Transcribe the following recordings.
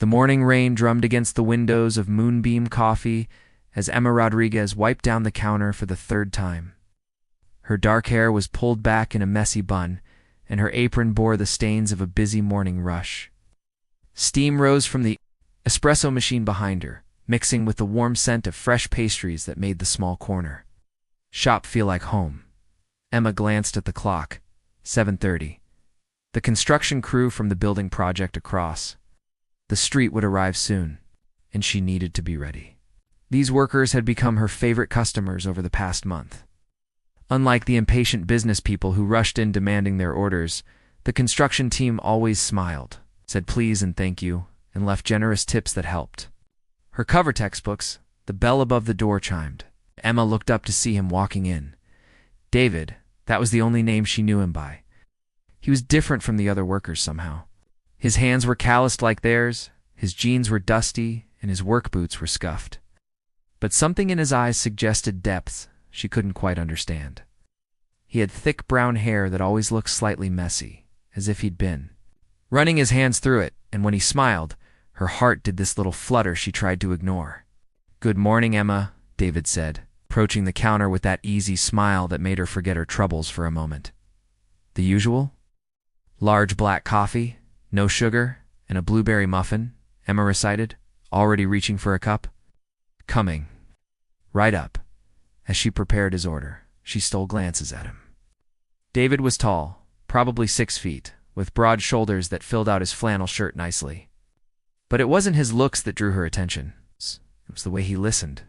The morning rain drummed against the windows of Moonbeam Coffee as Emma Rodriguez wiped down the counter for the third time. Her dark hair was pulled back in a messy bun, and her apron bore the stains of a busy morning rush. Steam rose from the espresso machine behind her, mixing with the warm scent of fresh pastries that made the small corner shop feel like home. Emma glanced at the clock. 7:30. The construction crew from the building project across the street would arrive soon, and she needed to be ready. These workers had become her favorite customers over the past month. Unlike the impatient business people who rushed in demanding their orders, the construction team always smiled, said please and thank you, and left generous tips that helped. Her cover textbooks, the bell above the door chimed. Emma looked up to see him walking in. David, that was the only name she knew him by. He was different from the other workers somehow. His hands were calloused like theirs, his jeans were dusty, and his work boots were scuffed. But something in his eyes suggested depth she couldn't quite understand. He had thick brown hair that always looked slightly messy, as if he'd been running his hands through it, and when he smiled, her heart did this little flutter she tried to ignore. "Good morning, Emma," David said, approaching the counter with that easy smile that made her forget her troubles for a moment. "The usual? Large black coffee, no sugar, and a blueberry muffin," Emma recited, already reaching for a cup. "Coming. Right up." As she prepared his order, she stole glances at him. David was tall, probably 6 feet, with broad shoulders that filled out his flannel shirt nicely. But it wasn't his looks that drew her attention. It was the way he listened.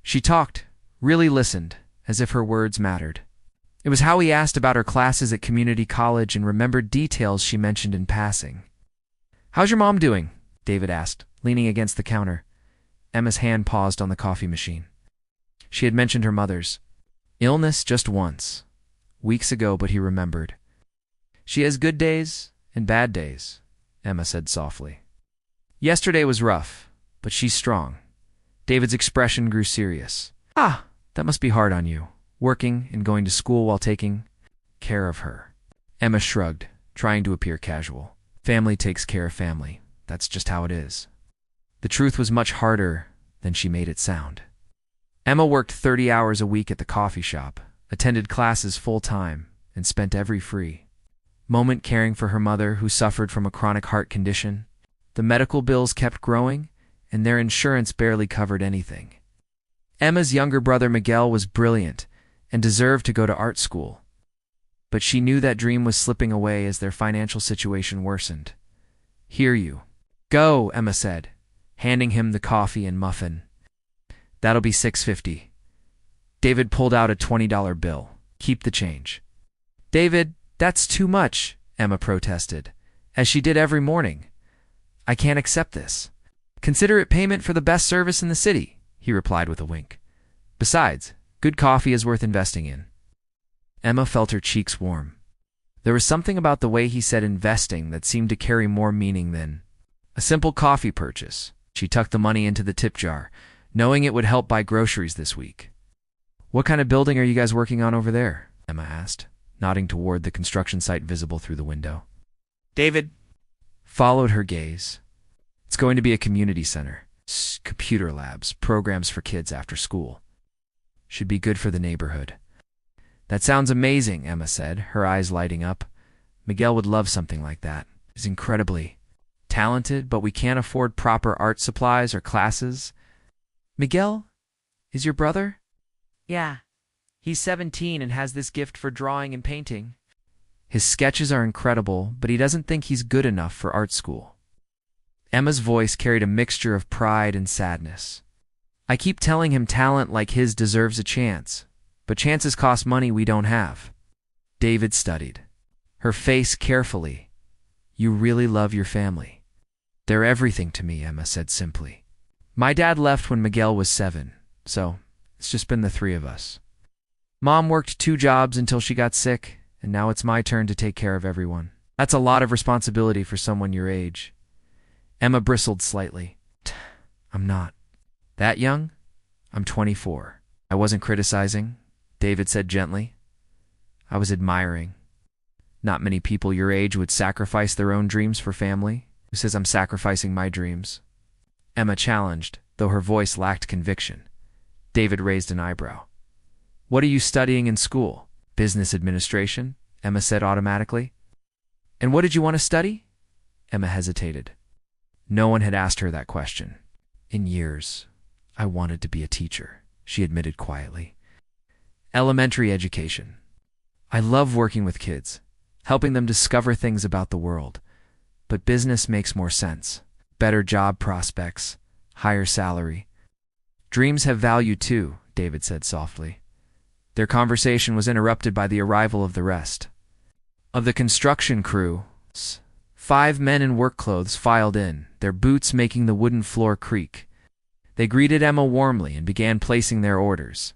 She talked, really listened, as if her words mattered. It was how he asked about her classes at community college and remembered details she mentioned in passing. "How's your mom doing?" David asked, leaning against the counter. Emma's hand paused on the coffee machine. She had mentioned her mother's illness just once, weeks ago, but he remembered. "She has good days and bad days," Emma said softly. "Yesterday was rough, but she's strong." David's expression grew serious. "Ah, that must be hard on you, working and going to school while taking care of her." Emma shrugged, trying to appear casual. "Family takes care of family. That's just how it is." The truth was much harder than she made it sound. Emma worked 30 hours a week at the coffee shop, attended classes full-time, and spent every free moment caring for her mother who suffered from a chronic heart condition. The medical bills kept growing, and their insurance barely covered anything. Emma's younger brother Miguel was brilliant and deserved to go to art school, but she knew that dream was slipping away as their financial situation worsened. "Here you go," Emma said, handing him the coffee and muffin. "That'll be $6.50. David pulled out a $20 bill. "Keep the change." "David, that's too much," Emma protested, as she did every morning. "I can't accept this." "Consider it payment for the best service in the city," he replied with a wink. "Besides, good coffee is worth investing in." Emma felt her cheeks warm. There was something about the way he said investing that seemed to carry more meaning than a simple coffee purchase. She tucked the money into the tip jar, knowing it would help buy groceries this week. "What kind of building are you guys working on over there?" Emma asked, nodding toward the construction site visible through the window. David followed her gaze. "It's going to be a community center. Computer labs, programs for kids after school. Should be good for the neighborhood." "That sounds amazing," Emma said, her eyes lighting up. "Miguel would love something like that. He's incredibly talented, but we can't afford proper art supplies or classes." "Miguel is your brother?" "Yeah. He's 17 and has this gift for drawing and painting. His sketches are incredible, but he doesn't think he's good enough for art school." Emma's voice carried a mixture of pride and sadness. "I keep telling him talent like his deserves a chance, but chances cost money we don't have." David studied her face carefully. "You really love your family." "They're everything to me," Emma said simply. "My dad left when Miguel was 7, so it's just been the 3 of us. Mom worked 2 jobs until she got sick, and now it's my turn to take care of everyone. That's a lot of responsibility for someone your age." Emma bristled slightly. "I'm not that young. I'm 24. I wasn't criticizing," David said gently. "I was admiring. Not many people your age would sacrifice their own dreams for family." Who says I'm sacrificing my dreams? Emma challenged, though her voice lacked conviction. David raised an eyebrow. What are you studying in school? Business administration, Emma said automatically. And what did you want to study? Emma hesitated. No one had asked her that question. In years, I wanted to be a teacher, she admitted quietly. Elementary education. I love working with kids, helping them discover things about the world. But business makes more sense. Better job prospects, higher salary. Dreams have value too, David said softly. Their conversation was interrupted by the arrival of the rest of the construction crew. 5 men in work clothes filed in, their boots making the wooden floor creak. They greeted Emma warmly and began placing their orders.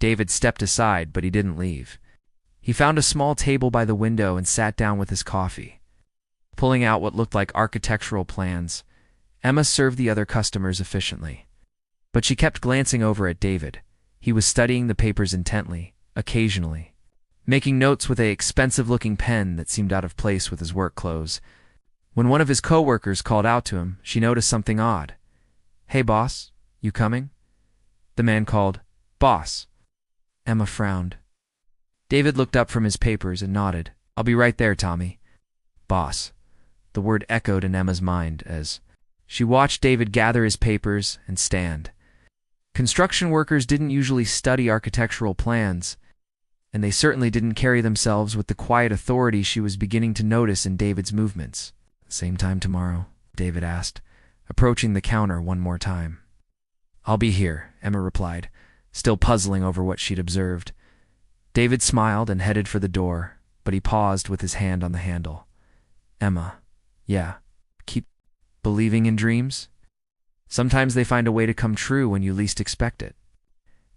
David stepped aside, but he didn't leave. He found a small table by the window and sat down with his coffee. Pulling out what looked like architectural plans, Emma served the other customers efficiently. But she kept glancing over at David. He was studying the papers intently, occasionally, making notes with an expensive-looking pen that seemed out of place with his work clothes. When one of his co-workers called out to him, she noticed something odd. Hey, boss, you coming? The man called, Boss. Emma frowned. David looked up from his papers and nodded. I'll be right there, Tommy. Boss. The word echoed in Emma's mind as she watched David gather his papers and stand. Construction workers didn't usually study architectural plans, and they certainly didn't carry themselves with the quiet authority she was beginning to notice in David's movements. Same time tomorrow? David asked, approaching the counter one more time. I'll be here, Emma replied, still puzzling over what she'd observed. David smiled and headed for the door, but he paused with his hand on the handle. Emma, yeah, keep believing in dreams? Sometimes they find a way to come true when you least expect it.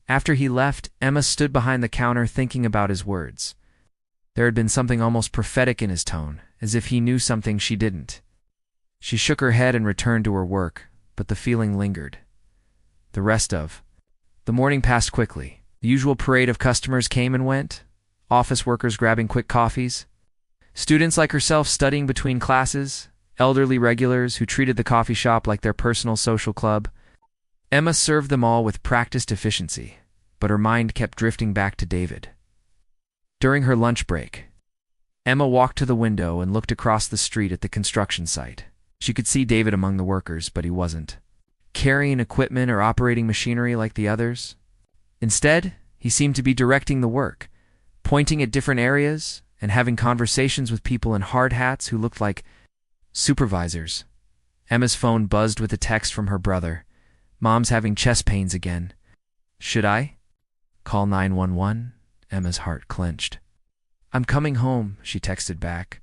After he left, Emma stood behind the counter thinking about his words. There had been something almost prophetic in his tone, as if he knew something she didn't. She shook her head and returned to her work, but the feeling lingered. The morning passed quickly. The usual parade of customers came and went, office workers grabbing quick coffees, students like herself studying between classes, elderly regulars who treated the coffee shop like their personal social club. Emma served them all with practiced efficiency, but her mind kept drifting back to David. During her lunch break, Emma walked to the window and looked across the street at the construction site. She could see David among the workers, but he wasn't carrying equipment or operating machinery like the others. Instead, he seemed to be directing the work, pointing at different areas and having conversations with people in hard hats who looked like supervisors. Emma's phone buzzed with a text from her brother. Mom's having chest pains again. Should I call 911? Emma's heart clenched. I'm coming home, she texted back.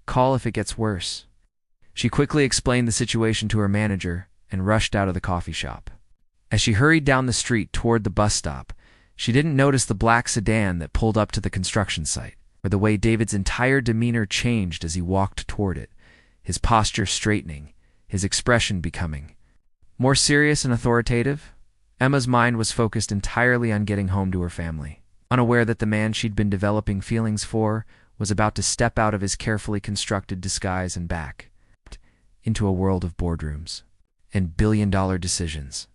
Call if it gets worse. She quickly explained the situation to her manager and rushed out of the coffee shop. As she hurried down the street toward the bus stop, she didn't notice the black sedan that pulled up to the construction site, or the way David's entire demeanor changed as he walked toward it, his posture straightening, his expression becoming more serious and authoritative. Emma's mind was focused entirely on getting home to her family, unaware that the man she'd been developing feelings for was about to step out of his carefully constructed disguise and back into a world of boardrooms and billion-dollar decisions.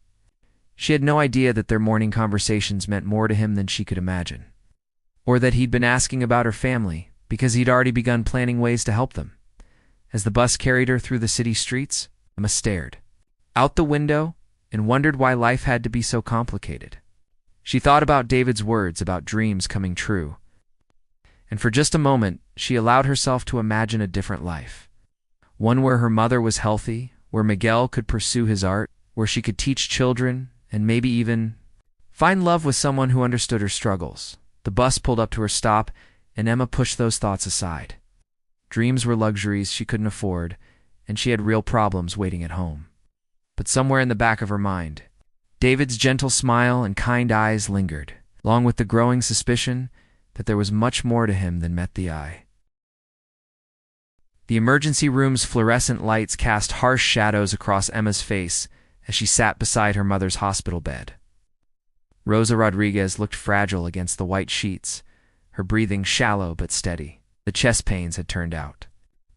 She had no idea that their morning conversations meant more to him than she could imagine, or that he'd been asking about her family because he'd already begun planning ways to help them. As the bus carried her through the city streets, Emma stared out the window and wondered why life had to be so complicated. She thought about David's words about dreams coming true, and for just a moment she allowed herself to imagine a different life. One where her mother was healthy, where Miguel could pursue his art, where she could teach children and maybe even find love with someone who understood her struggles. The bus pulled up to her stop, and Emma pushed those thoughts aside. Dreams were luxuries she couldn't afford, and she had real problems waiting at home. But somewhere in the back of her mind, David's gentle smile and kind eyes lingered, along with the growing suspicion that there was much more to him than met the eye. The emergency room's fluorescent lights cast harsh shadows across Emma's face as she sat beside her mother's hospital bed. Rosa Rodriguez looked fragile against the white sheets, her breathing shallow but steady. The chest pains had turned out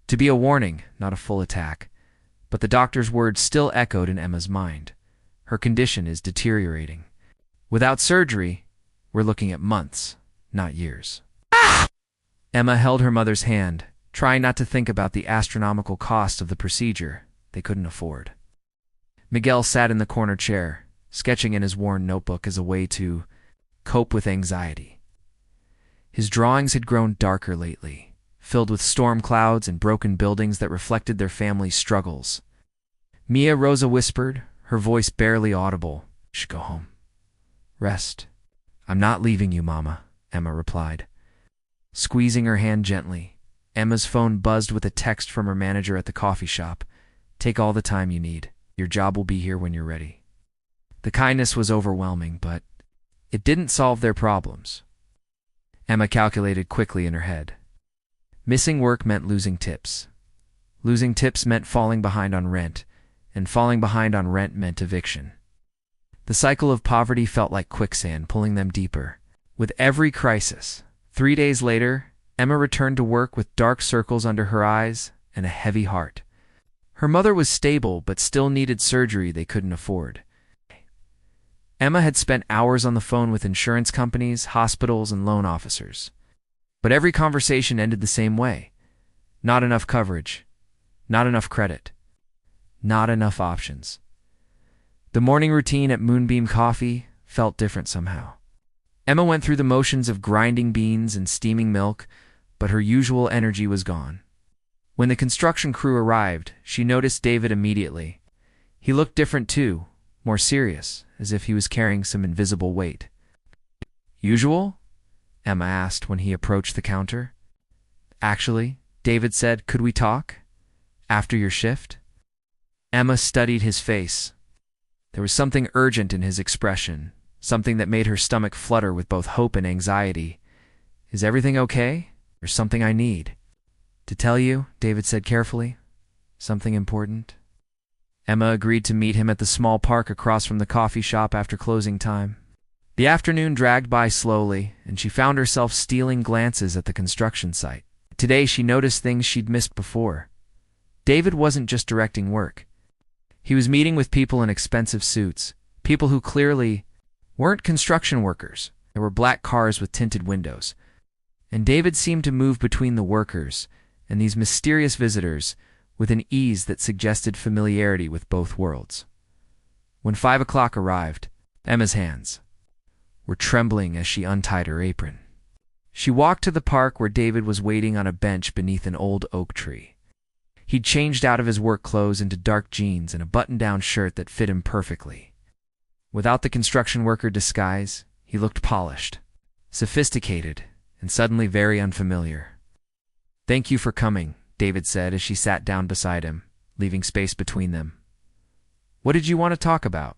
to be a warning, not a full attack, But the doctor's words still echoed in Emma's mind. Her condition is deteriorating. Without surgery, we're looking at months, not years. Emma held her mother's hand, trying not to think about the astronomical cost of the procedure they couldn't afford. Miguel sat in the corner chair, sketching in his worn notebook as a way to cope with anxiety. His drawings had grown darker lately, filled with storm clouds and broken buildings that reflected their family's struggles. Mia Rosa whispered, her voice barely audible, "You should go home. Rest." "I'm not leaving you, Mama," Emma replied. Squeezing her hand gently, Emma's phone buzzed with a text from her manager at the coffee shop. "Take all the time you need. Your job will be here when you're ready." The kindness was overwhelming, but it didn't solve their problems. Emma calculated quickly in her head. Missing work meant losing tips. Losing tips meant falling behind on rent, and falling behind on rent meant eviction. The cycle of poverty felt like quicksand, pulling them deeper. With every crisis, 3 days later, Emma returned to work with dark circles under her eyes and a heavy heart. Her mother was stable but still needed surgery they couldn't afford. Emma had spent hours on the phone with insurance companies, hospitals, and loan officers. But every conversation ended the same way. Not enough coverage. Not enough credit. Not enough options. The morning routine at Moonbeam Coffee felt different somehow. Emma went through the motions of grinding beans and steaming milk, but her usual energy was gone. When the construction crew arrived, she noticed David immediately. He looked different too, more serious, as if he was carrying some invisible weight. "Usual?" Emma asked when he approached the counter. "Actually," David said, "could we talk? After your shift?" Emma studied his face. There was something urgent in his expression, something that made her stomach flutter with both hope and anxiety. "Is everything okay? There's something I need." "To tell you," David said carefully. "Something important." Emma agreed to meet him at the small park across from the coffee shop after closing time. The afternoon dragged by slowly, and she found herself stealing glances at the construction site. Today she noticed things she'd missed before. David wasn't just directing work. He was meeting with people in expensive suits, people who clearly weren't construction workers. There were black cars with tinted windows. And David seemed to move between the workers and these mysterious visitors with an ease that suggested familiarity with both worlds. When 5 o'clock arrived, Emma's hands were trembling as she untied her apron. She walked to the park where David was waiting on a bench beneath an old oak tree. He'd changed out of his work clothes into dark jeans and a button-down shirt that fit him perfectly. Without the construction worker disguise, he looked polished, sophisticated, and suddenly very unfamiliar. "Thank you for coming," David said as she sat down beside him, leaving space between them. "What did you want to talk about?"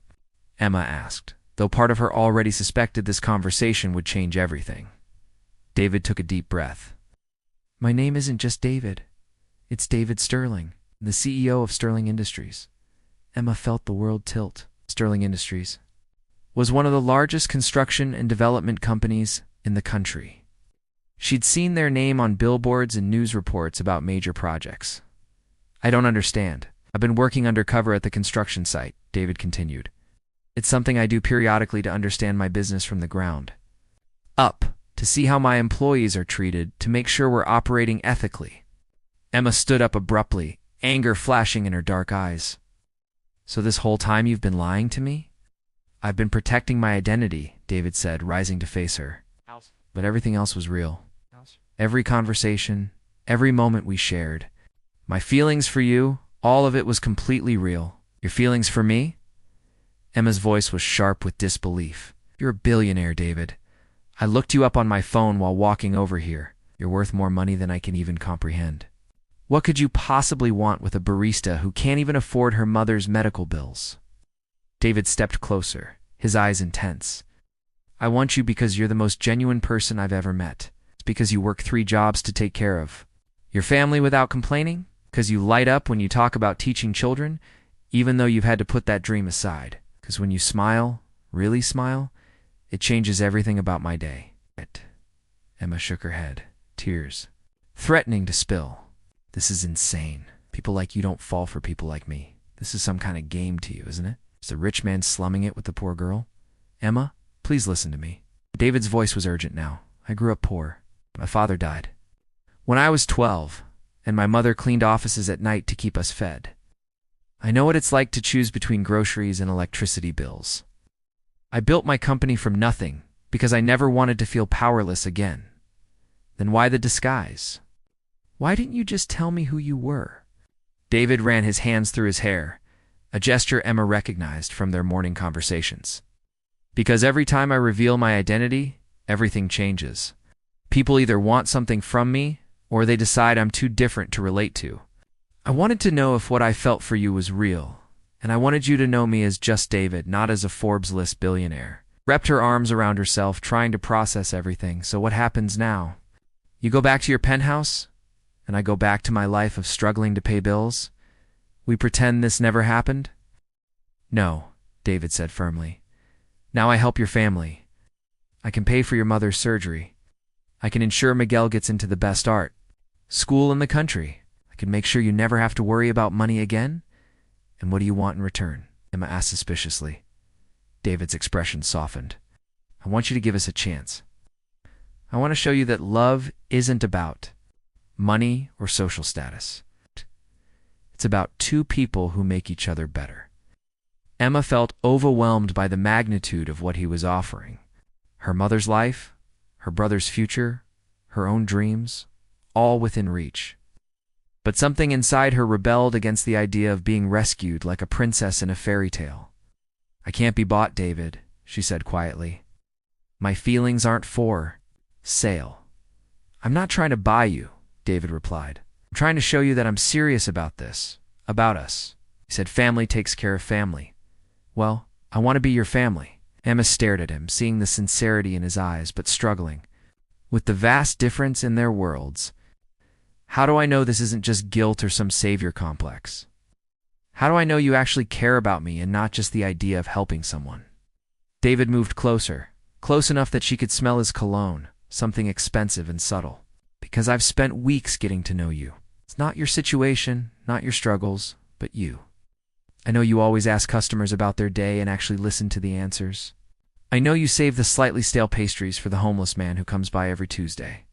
Emma asked, though part of her already suspected this conversation would change everything. David took a deep breath. "My name isn't just David. It's David Sterling, the CEO of Sterling Industries." Emma felt the world tilt. Sterling Industries was one of the largest construction and development companies in the country. She'd seen their name on billboards and news reports about major projects. "I don't understand. I've been working undercover at the construction site," David continued. "It's something I do periodically to understand my business from the ground up, to see how my employees are treated, to make sure we're operating ethically." Emma stood up abruptly, anger flashing in her dark eyes. "So this whole time you've been lying to me?" "I've been protecting my identity," David said, rising to face her. "But everything else was real. Every conversation, every moment we shared. My feelings for you, all of it was completely real." "Your feelings for me?" Emma's voice was sharp with disbelief. "You're a billionaire, David. I looked you up on my phone while walking over here. You're worth more money than I can even comprehend. What could you possibly want with a barista who can't even afford her mother's medical bills?" David stepped closer, his eyes intense. "I want you because you're the most genuine person I've ever met. It's because you work 3 jobs to take care of your family without complaining, because you light up when you talk about teaching children, even though you've had to put that dream aside. Because when you smile, really smile, it changes everything about my day." Emma shook her head, tears threatening to spill. "This is insane." People like you don't fall for people like me. This is some kind of game to you, isn't it? Is the rich man slumming it with the poor girl? Emma, please listen to me. David's voice was urgent now. I grew up poor. My father died when I was 12, and my mother cleaned offices at night to keep us fed. I know what it's like to choose between groceries and electricity bills. I built my company from nothing because I never wanted to feel powerless again. Then why the disguise? Why didn't you just tell me who you were? David ran his hands through his hair, a gesture Emma recognized from their morning conversations. Because every time I reveal my identity, everything changes. People either want something from me, or they decide I'm too different to relate to. I wanted to know if what I felt for you was real, and I wanted you to know me as just David, not as a Forbes list billionaire. Wrapped her arms around herself, trying to process everything. So what happens now? You go back to your penthouse, and I go back to my life of struggling to pay bills? We pretend this never happened? No, David said firmly. Now I help your family. I can pay for your mother's surgery. I can ensure Miguel gets into the best art school in the country. I can make sure you never have to worry about money again. And what do you want in return? Emma asked suspiciously. David's expression softened. I want you to give us a chance. I want to show you that love isn't about money or social status. It's about two people who make each other better. Emma felt overwhelmed by the magnitude of what he was offering. Her mother's life, her brother's future, her own dreams, all within reach. But something inside her rebelled against the idea of being rescued like a princess in a fairy tale. I can't be bought, David, she said quietly. My feelings aren't for sale. I'm not trying to buy you, David replied. I'm trying to show you that I'm serious about this, about us. He said family takes care of family. Well, I want to be your family. Emma stared at him, seeing the sincerity in his eyes, but struggling with the vast difference in their worlds. How do I know this isn't just guilt or some savior complex? How do I know you actually care about me and not just the idea of helping someone? David moved closer, close enough that she could smell his cologne, something expensive and subtle. Because I've spent weeks getting to know you. It's not your situation, not your struggles, but you. I know you always ask customers about their day and actually listen to the answers. I know you save the slightly stale pastries for the homeless man who comes by every Tuesday.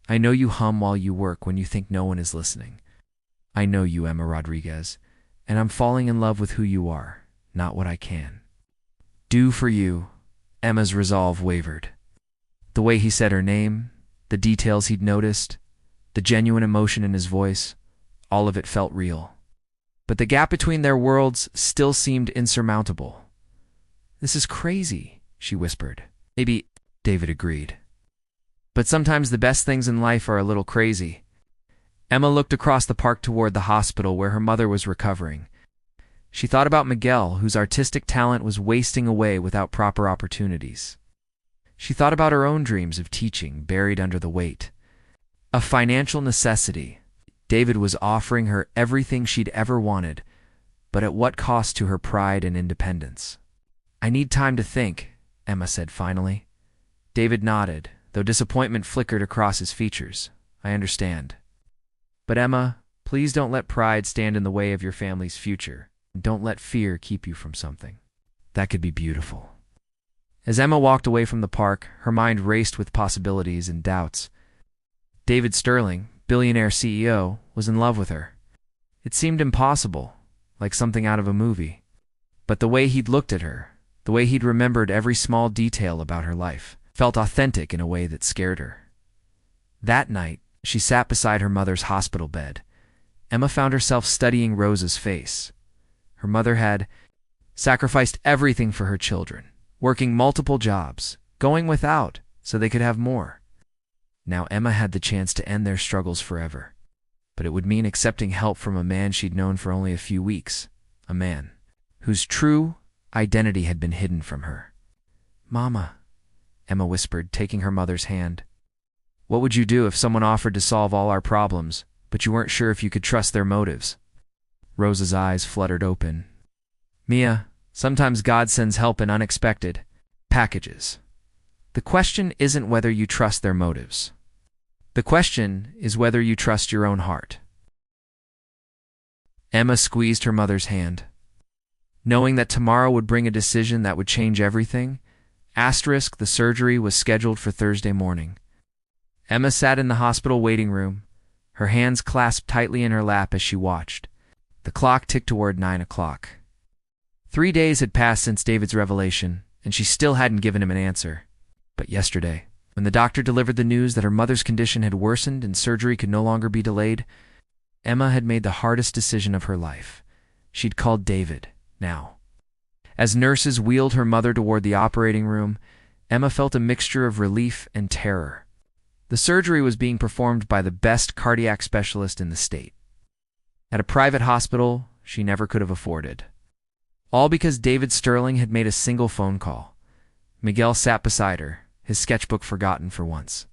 I know you hum while you work when you think no one is listening. I know you, Emma Rodriguez, and I'm falling in love with who you are, not what I can do for you. Emma's resolve wavered. The way he said her name, the details he'd noticed, the genuine emotion in his voice, all of it felt real. But the gap between their worlds still seemed insurmountable. This is crazy, she whispered. Maybe, David agreed. But sometimes the best things in life are a little crazy. Emma looked across the park toward the hospital where her mother was recovering. She thought about Miguel, whose artistic talent was wasting away without proper opportunities. She thought about her own dreams of teaching buried under the weight. A financial necessity. David was offering her everything she'd ever wanted, but at what cost to her pride and independence? I need time to think, Emma said finally. David nodded, though disappointment flickered across his features. I understand. But Emma, please don't let pride stand in the way of your family's future. Don't let fear keep you from something that could be beautiful. As Emma walked away from the park, her mind raced with possibilities and doubts. David Sterling, billionaire CEO, was in love with her. It seemed impossible, like something out of a movie. But the way he'd looked at her, the way he'd remembered every small detail about her life, felt authentic in a way that scared her. That night, she sat beside her mother's hospital bed. Emma found herself studying Rosa's face. Her mother had sacrificed everything for her children, working multiple jobs, going without so they could have more. Now Emma had the chance to end their struggles forever. But it would mean accepting help from a man she'd known for only a few weeks, a man whose true identity had been hidden from her. Mama, Emma whispered, taking her mother's hand. What would you do if someone offered to solve all our problems, but you weren't sure if you could trust their motives? Rosa's eyes fluttered open. Mia, sometimes God sends help in unexpected packages. The question isn't whether you trust their motives. The question is whether you trust your own heart. Emma squeezed her mother's hand. Knowing that tomorrow would bring a decision that would change everything, the surgery was scheduled for Thursday morning. Emma sat in the hospital waiting room, her hands clasped tightly in her lap as she watched. The clock ticked toward 9 o'clock. 3 days had passed since David's revelation, and she still hadn't given him an answer. But yesterday, when the doctor delivered the news that her mother's condition had worsened and surgery could no longer be delayed, Emma had made the hardest decision of her life. She'd called David, now. As nurses wheeled her mother toward the operating room, Emma felt a mixture of relief and terror. The surgery was being performed by the best cardiac specialist in the state, at a private hospital she never could have afforded. All because David Sterling had made a single phone call. Miguel sat beside her, his sketchbook forgotten for once.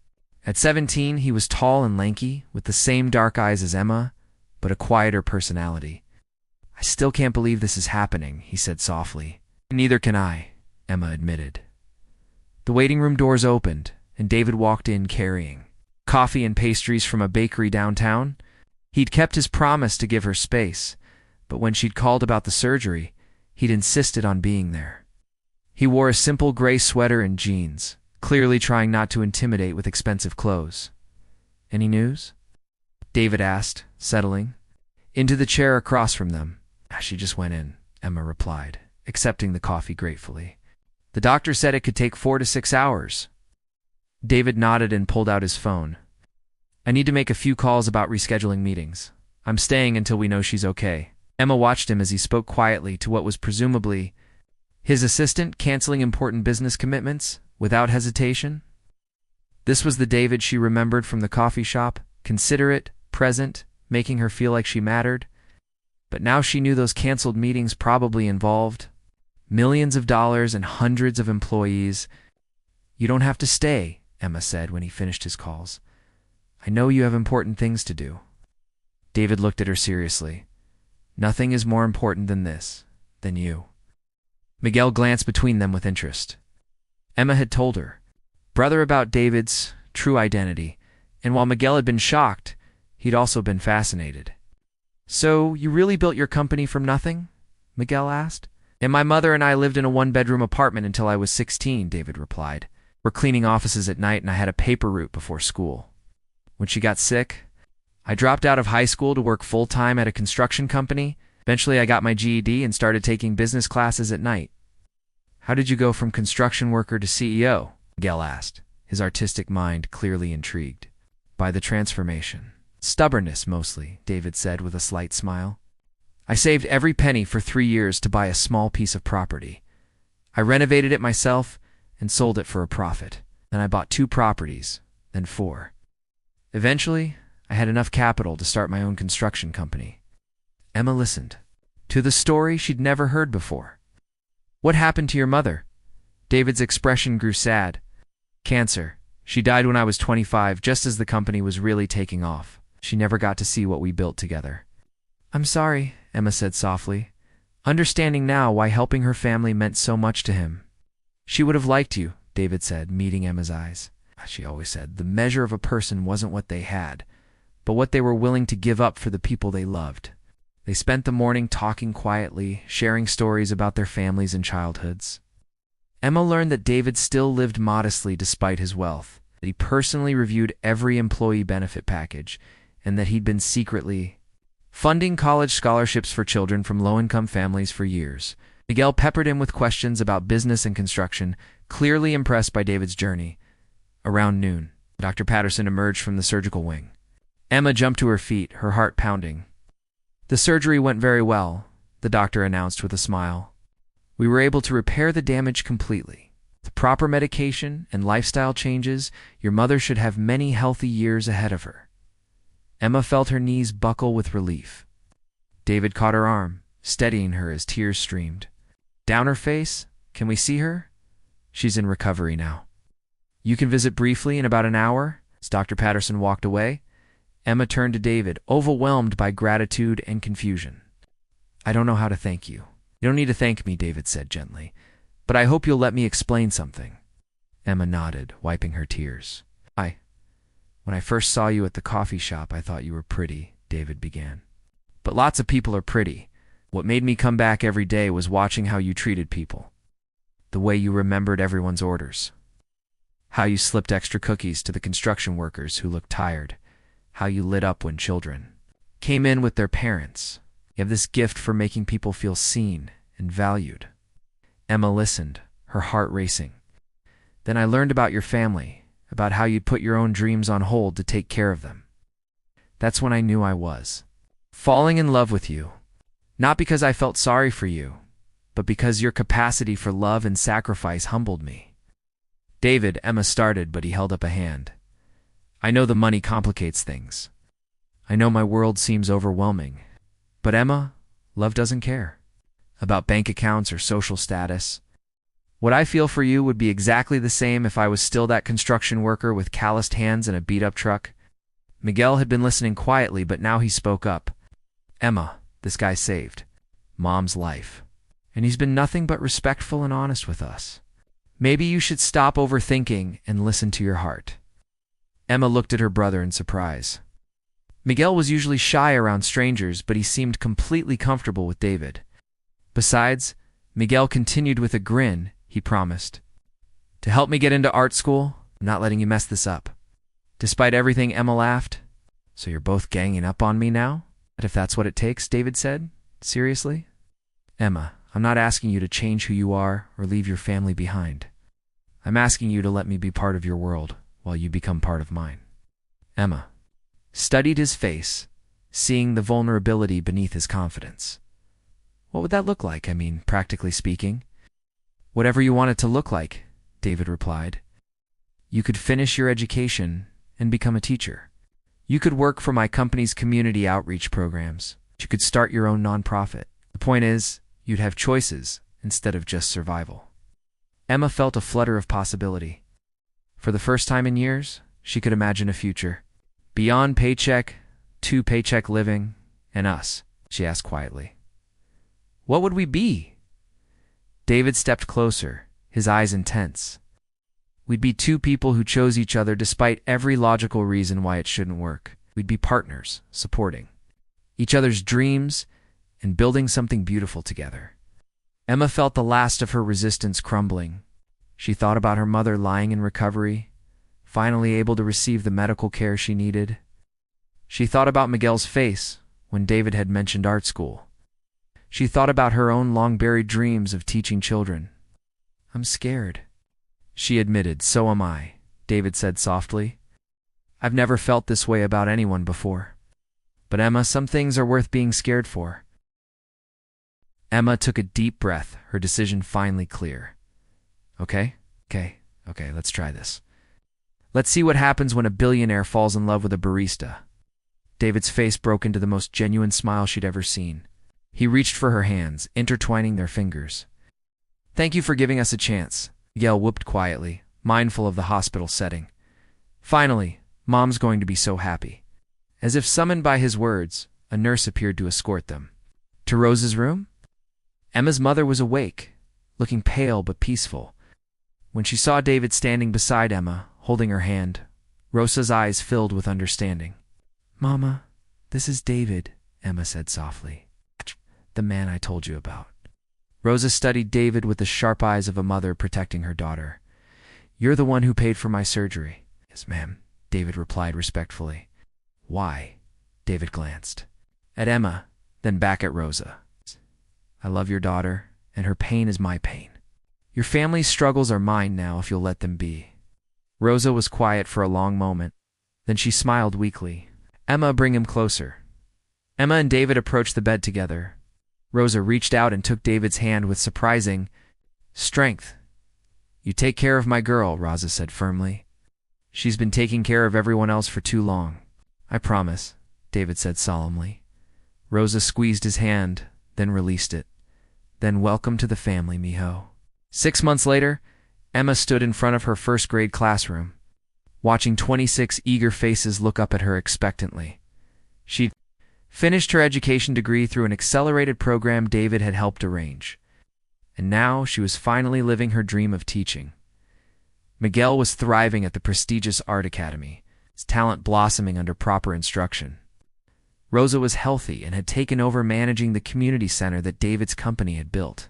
At 17, he was tall and lanky, with the same dark eyes as Emma, but a quieter personality. "I still can't believe this is happening," he said softly. "Neither can I," Emma admitted. The waiting room doors opened, and David walked in carrying coffee and pastries from a bakery downtown. He'd kept his promise to give her space, but when she'd called about the surgery, he'd insisted on being there. He wore a simple gray sweater and jeans, clearly trying not to intimidate with expensive clothes. "Any news?" David asked, settling into the chair across from them. "She just went in," Emma replied, accepting the coffee gratefully. "The doctor said it could take 4 to 6 hours. David nodded and pulled out his phone. "I need to make a few calls about rescheduling meetings. I'm staying until we know she's okay." Emma watched him as he spoke quietly to what was presumably his assistant, canceling important business commitments without hesitation. This was the David she remembered from the coffee shop, considerate, present, making her feel like she mattered. But now she knew those canceled meetings probably involved millions of dollars and hundreds of employees. "You don't have to stay," Emma said when he finished his calls. "I know you have important things to do." David looked at her seriously. "Nothing is more important than this, than you." Miguel glanced between them with interest. Emma had told her brother about David's true identity, and while Miguel had been shocked, he'd also been fascinated. "So you really built your company from nothing?" Miguel asked. "And my mother and I lived in a 1-bedroom apartment until I was 16, David replied. "We're cleaning offices at night and I had a paper route before school. When she got sick, I dropped out of high school to work full-time at a construction company. Eventually I got my GED and started taking business classes at night." "How did you go from construction worker to CEO?" Miguel asked, his artistic mind clearly intrigued. "By the transformation." "Stubbornness, mostly," David said with a slight smile. "I saved every penny for 3 years to buy a small piece of property. I renovated it myself and sold it for a profit. Then I bought 2 properties, then 4. Eventually, I had enough capital to start my own construction company." Emma listened to the story she'd never heard before. "What happened to your mother?" David's expression grew sad. "Cancer. She died when I was 25, just as the company was really taking off. She never got to see what we built together." "I'm sorry," Emma said softly, understanding now why helping her family meant so much to him. "She would have liked you," David said, meeting Emma's eyes. She always said the measure of a person wasn't what they had, but what they were willing to give up for the people they loved. They spent the morning talking quietly, sharing stories about their families and childhoods. Emma learned that David still lived modestly despite his wealth, that he personally reviewed every employee benefit package, and that he'd been secretly funding college scholarships for children from low-income families for years. Miguel peppered him with questions about business and construction, clearly impressed by David's journey. Around noon, Dr. Patterson emerged from the surgical wing. Emma jumped to her feet, her heart pounding. "The surgery went very well," the doctor announced with a smile. "We were able to repair the damage completely. With proper medication and lifestyle changes, your mother should have many healthy years ahead of her." Emma felt her knees buckle with relief. David caught her arm, steadying her as tears streamed. "Down her face? Can we see her?" "She's in recovery now." "You can visit briefly in about an hour?" As Dr. Patterson walked away, Emma turned to David, overwhelmed by gratitude and confusion. "I don't know how to thank you." "You don't need to thank me," David said gently, "but I hope you'll let me explain something." Emma nodded, wiping her tears. When I first saw you at the coffee shop, I thought you were pretty," David began. But lots of people are pretty. What made me come back every day was watching how you treated people. The way you remembered everyone's orders. How you slipped extra cookies to the construction workers who looked tired. How you lit up when children came in with their parents. You have this gift for making people feel seen and valued. Emma listened, her heart racing. Then I learned about your family, about how you'd put your own dreams on hold to take care of them. That's when I knew I was falling in love with you. Not because I felt sorry for you, but because your capacity for love and sacrifice humbled me. David, Emma started, but he held up a hand. I know the money complicates things. I know my world seems overwhelming. But Emma, love doesn't care about bank accounts or social status. What I feel for you would be exactly the same if I was still that construction worker with calloused hands and a beat-up truck. Miguel had been listening quietly, but now he spoke up. Emma, this guy saved Mom's life. And he's been nothing but respectful and honest with us. Maybe you should stop overthinking and listen to your heart. Emma looked at her brother in surprise. Miguel was usually shy around strangers, but he seemed completely comfortable with David. Besides, Miguel continued with a grin. He promised to help me get into art school. I'm not letting you mess this up. Despite everything, Emma laughed. So you're both ganging up on me now? But if that's what it takes, David said. Seriously? Emma, I'm not asking you to change who you are or leave your family behind. I'm asking you to let me be part of your world while you become part of mine. Emma studied his face, seeing the vulnerability beneath his confidence. What would that look like, practically speaking? Whatever you want it to look like, David replied. You could finish your education and become a teacher. You could work for my company's community outreach programs. You could start your own nonprofit. The point is, you'd have choices instead of just survival. Emma felt a flutter of possibility. For the first time in years, she could imagine a future. Beyond paycheck, two-paycheck living, and us, she asked quietly. What would we be? David stepped closer, his eyes intense. We'd be two people who chose each other despite every logical reason why it shouldn't work. We'd be partners, supporting each other's dreams and building something beautiful together. Emma felt the last of her resistance crumbling. She thought about her mother lying in recovery, finally able to receive the medical care she needed. She thought about Miguel's face when David had mentioned art school. She thought about her own long-buried dreams of teaching children. I'm scared, she admitted. So am I, David said softly. I've never felt this way about anyone before. But Emma, some things are worth being scared for. Emma took a deep breath, her decision finally clear. Okay, let's try this. Let's see what happens when a billionaire falls in love with a barista. David's face broke into the most genuine smile she'd ever seen. He reached for her hands, intertwining their fingers. Thank you for giving us a chance, Miguel whooped quietly, mindful of the hospital setting. Finally, Mom's going to be so happy. As if summoned by his words, a nurse appeared to escort them. To Rosa's room? Emma's mother was awake, looking pale but peaceful. When she saw David standing beside Emma, holding her hand, Rosa's eyes filled with understanding. Mama, this is David, Emma said softly. The man I told you about. Rosa studied David with the sharp eyes of a mother protecting her daughter. You're the one who paid for my surgery. Yes, ma'am, David replied respectfully. Why? David glanced at Emma, then back at Rosa. I love your daughter, and her pain is my pain. Your family's struggles are mine now if you'll let them be. Rosa was quiet for a long moment. Then she smiled weakly. Emma, bring him closer. Emma and David approached the bed together. Rosa reached out and took David's hand with surprising strength. You take care of my girl, Rosa said firmly. She's been taking care of everyone else for too long. I promise, David said solemnly. Rosa squeezed his hand, then released it. Then welcome to the family, mijo. 6 months later, Emma stood in front of her first-grade classroom, watching 26 eager faces look up at her expectantly. She'd finished her education degree through an accelerated program David had helped arrange. And now she was finally living her dream of teaching. Miguel was thriving at the prestigious art academy, his talent blossoming under proper instruction. Rosa was healthy and had taken over managing the community center that David's company had built.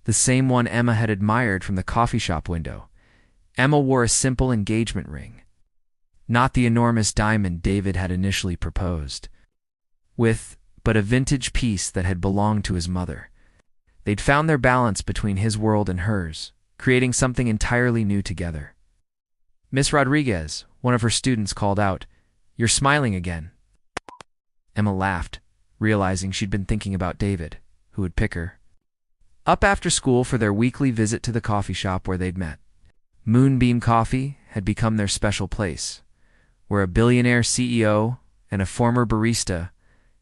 The same one Emma had admired from the coffee shop window. Emma wore a simple engagement ring, not the enormous diamond David had initially proposed, but a vintage piece that had belonged to his mother. They'd found their balance between his world and hers, creating something entirely new together. Miss Rodriguez, one of her students, called out, "You're smiling again." Emma laughed, realizing she'd been thinking about David, who would pick her up after school for their weekly visit to the coffee shop where they'd met. Moonbeam Coffee had become their special place, where a billionaire CEO and a former barista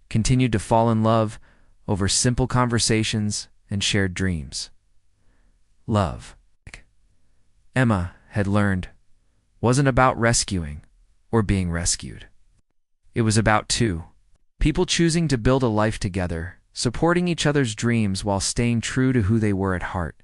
continued to fall in love over simple conversations and shared dreams. Love, Emma had learned, wasn't about rescuing or being rescued. It was about two people choosing to build a life together, supporting each other's dreams while staying true to who they were at heart.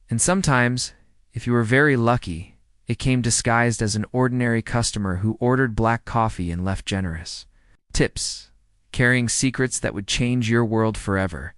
And sometimes, if you were very lucky, it came disguised as an ordinary customer who ordered black coffee and left generous tips, carrying secrets that would change your world forever.